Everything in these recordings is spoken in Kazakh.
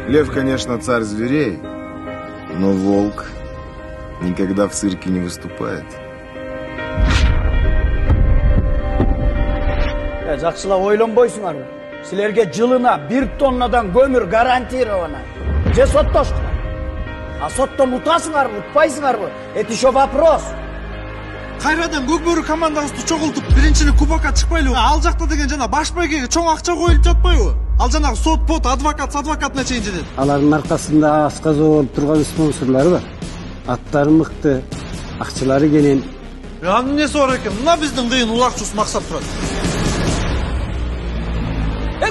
Лев, конечно, царь зверей, но волк никогда в цирке не выступает. Жақсылап ойланбайсыңарбы? Силерге жылына 1 тоннадан көмір гарантировано. Же соттошкуна. А соттон утасыңарбы, утпайсыңарбы? Это еще вопрос. Кайрадан көкбөрү командабызды чогултуп, биринчини кубокко чыкпайлыбы? Ал жакта деген жана баш байгеге чоң акча коюлуп жатпайбы? Ал жанагы сот, пот, адвокатына чейин жетет. Алардын аркасында асказы болуп турган спонсорлору бар. Аттары мыкты, акчалары кенен. Анын эмнеси бар экен? Мына биздин кыйын улакчыбыз Максат турат.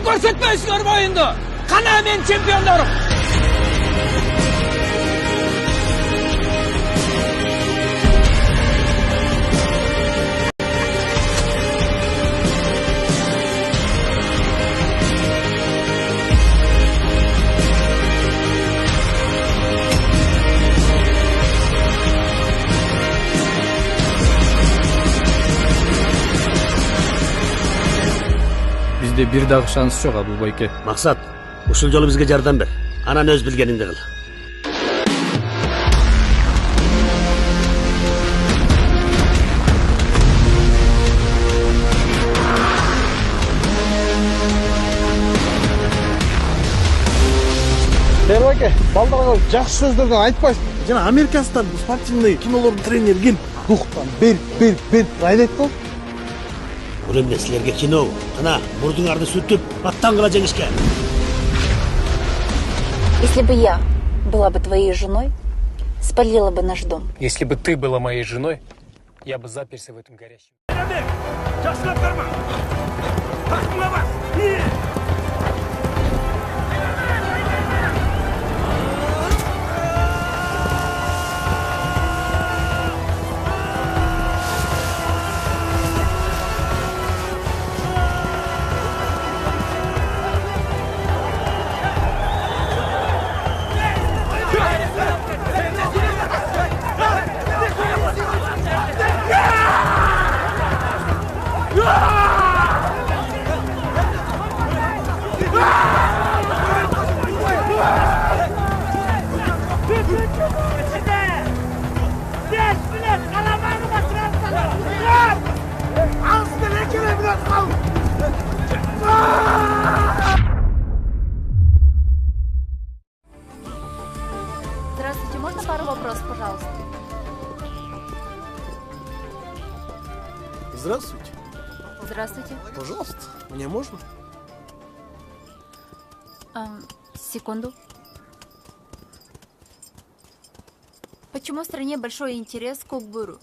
Көрсөтпөйсүңөр моюнду. Кана мен чемпиондорум. Bizde bir dagы шанс жок, Абыл байке. Максат, ушул жолу бизге жардам бер. Анан өз билгениңди кыл. Байке, балдарга жакшы сөздөрдөн айтпайсың. Жана американстан спортивный кинолордун тренери ким? Духтан бер айтат го. Бул эмне силерге кино? Кана, мурдуңарды сүртүп, аттан кыла жеңишке. Если бы я была бы твоей женой, спалила бы наш дом. Если бы ты была моей женой, я бы заперся в этом горящем. Здравствуйте, можно пару вопросов, пожалуйста? Здравствуйте. Здравствуйте. Пожалуйста, мне можно? Секунду. Почему в стране большой интерес к көкбөрү?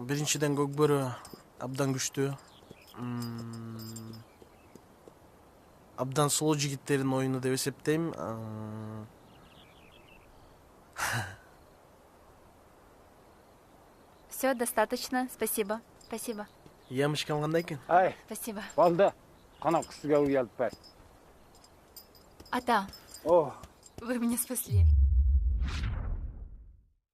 Биринчиден көкбөрү абдан күчтүү. Абдан сулуу жигиттердин оюну деп эсептейм. Все, достаточно. Спасибо. Спасибо. Ямышкан кандай экен? Ай, Спасибо. балда, кана кысыга уялып бар. Ата, О, вы меня спасли.